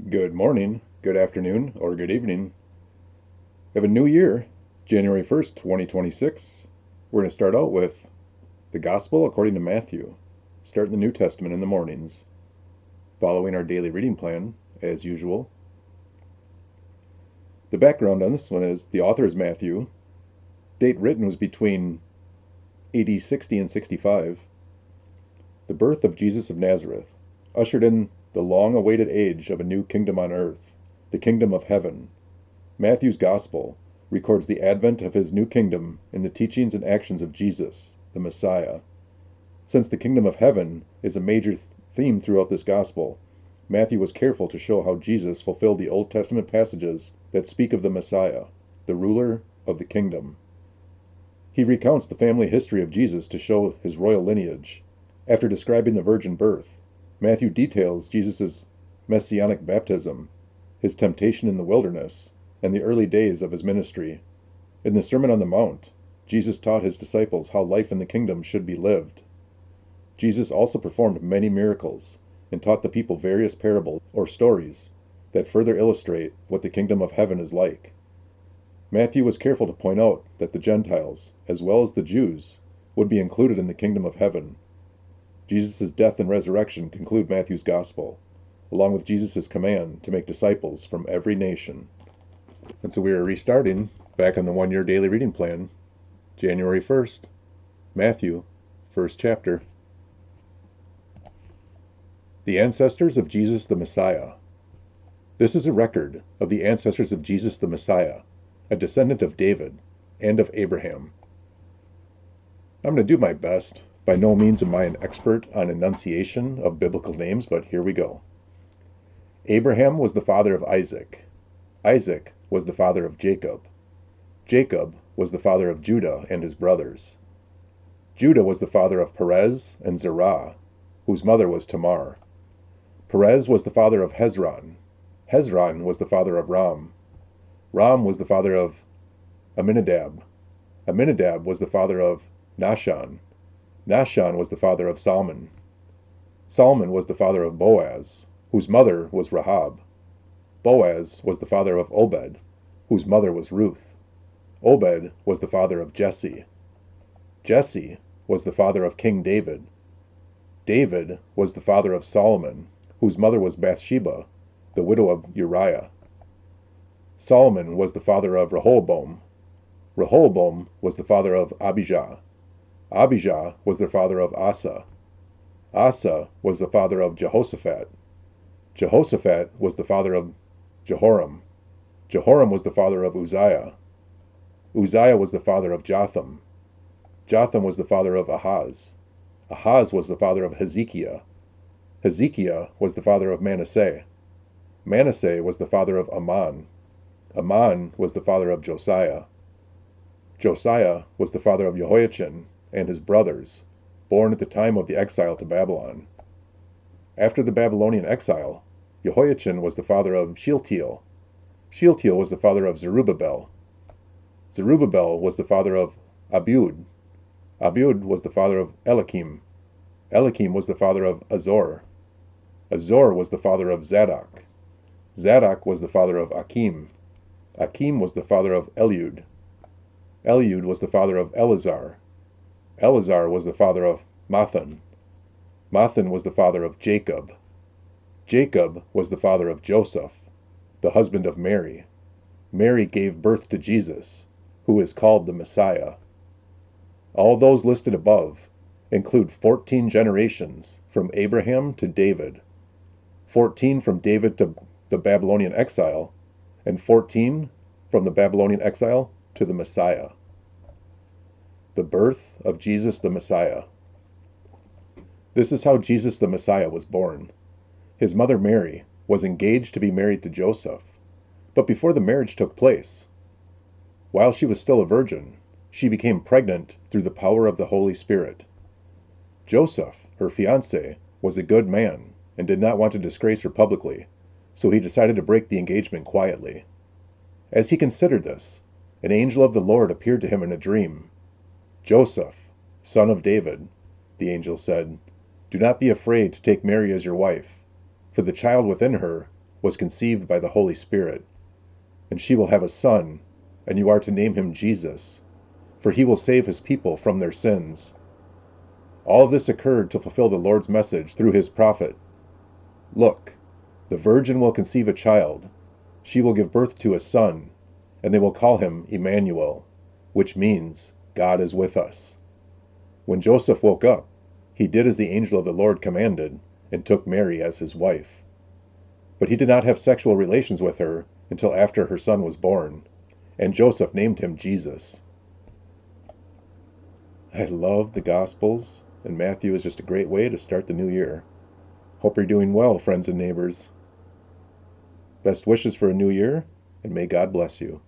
Good morning, good afternoon, or good evening. We have a new year, January 1st, 2026. We're going to start out with the Gospel according to Matthew, starting the New Testament in the mornings, following our daily reading plan, as usual. The background on this one is the author is Matthew. Date written was between AD 60 and 65. The birth of Jesus of Nazareth ushered in the long-awaited age of a new kingdom on earth, the kingdom of heaven. Matthew's Gospel records the advent of his new kingdom in the teachings and actions of Jesus, the Messiah. Since the kingdom of heaven is a major theme throughout this Gospel, Matthew was careful to show how Jesus fulfilled the Old Testament passages that speak of the Messiah, the ruler of the kingdom. He recounts the family history of Jesus to show his royal lineage. After describing the virgin birth, Matthew details Jesus' messianic baptism, his temptation in the wilderness, and the early days of his ministry. In the Sermon on the Mount, Jesus taught his disciples how life in the kingdom should be lived. Jesus also performed many miracles and taught the people various parables or stories that further illustrate what the kingdom of heaven is like. Matthew was careful to point out that the Gentiles, as well as the Jews, would be included in the kingdom of heaven. Jesus' death and resurrection conclude Matthew's Gospel, along with Jesus' command to make disciples from every nation. And so we are restarting back on the one-year daily reading plan, January 1st, Matthew, first chapter. The ancestors of Jesus the Messiah. This is a record of the ancestors of Jesus the Messiah, a descendant of David and of Abraham. I'm going to do my best. By no means am I an expert on enunciation of biblical names, but here we go. Abraham was the father of Isaac. Isaac was the father of Jacob. Jacob was the father of Judah and his brothers. Judah was the father of Perez and Zerah, whose mother was Tamar. Perez was the father of Hezron. Hezron was the father of Ram. Ram was the father of Amminadab. Amminadab was the father of Nahshon. Nahshon was the father of Salmon. Salmon was the father of Boaz, whose mother was Rahab. Boaz was the father of Obed, whose mother was Ruth. Obed was the father of Jesse. Jesse was the father of King David. David was the father of Solomon, whose mother was Bathsheba, the widow of Uriah. Solomon was the father of Rehoboam. Rehoboam was the father of Abijah. Abijah was the father of Asa. Asa was the father of Jehoshaphat. Jehoshaphat was the father of Jehoram. Jehoram was the father of Uzziah. Uzziah was the father of Jotham. Jotham was the father of Ahaz. Ahaz was the father of Hezekiah. Hezekiah was the father of Manasseh. Manasseh was the father of Amon. Amon was the father of Josiah. Josiah was the father of Jehoiachin and his brothers, born at the time of the exile to Babylon. After the Babylonian exile, Jehoiachin was the father of Shealtiel. Shealtiel was the father of Zerubbabel. Zerubbabel was the father of Abiud. Abiud was the father of Eliakim. Eliakim was the father of Azor. Azor was the father of Zadok. Zadok was the father of Achim. Achim was the father of Eliud. Eliud was the father of Eleazar. Eleazar was the father of Matthan. Matthan was the father of Jacob. Jacob was the father of Joseph, the husband of Mary. Mary gave birth to Jesus, who is called the Messiah. All those listed above include 14 generations from Abraham to David, 14 from David to the Babylonian exile, and 14 from the Babylonian exile to the Messiah. The birth of Jesus the Messiah. This is how Jesus the Messiah was born. His mother Mary was engaged to be married to Joseph, but before the marriage took place, while she was still a virgin, she became pregnant through the power of the Holy Spirit. Joseph, her fiancé, was a good man and did not want to disgrace her publicly, so he decided to break the engagement quietly. As he considered this, an angel of the Lord appeared to him in a dream. "Joseph, son of David," the angel said, "do not be afraid to take Mary as your wife, for the child within her was conceived by the Holy Spirit. And she will have a son, and you are to name him Jesus, for he will save his people from their sins." All of this occurred to fulfill the Lord's message through his prophet. "Look, the virgin will conceive a child. She will give birth to a son, and they will call him Emmanuel," which means, God is with us. When Joseph woke up, he did as the angel of the Lord commanded, and took Mary as his wife. But he did not have sexual relations with her until after her son was born, and Joseph named him Jesus. I love the Gospels, and Matthew is just a great way to start the new year. Hope you're doing well, friends and neighbors. Best wishes for a new year, and may God bless you.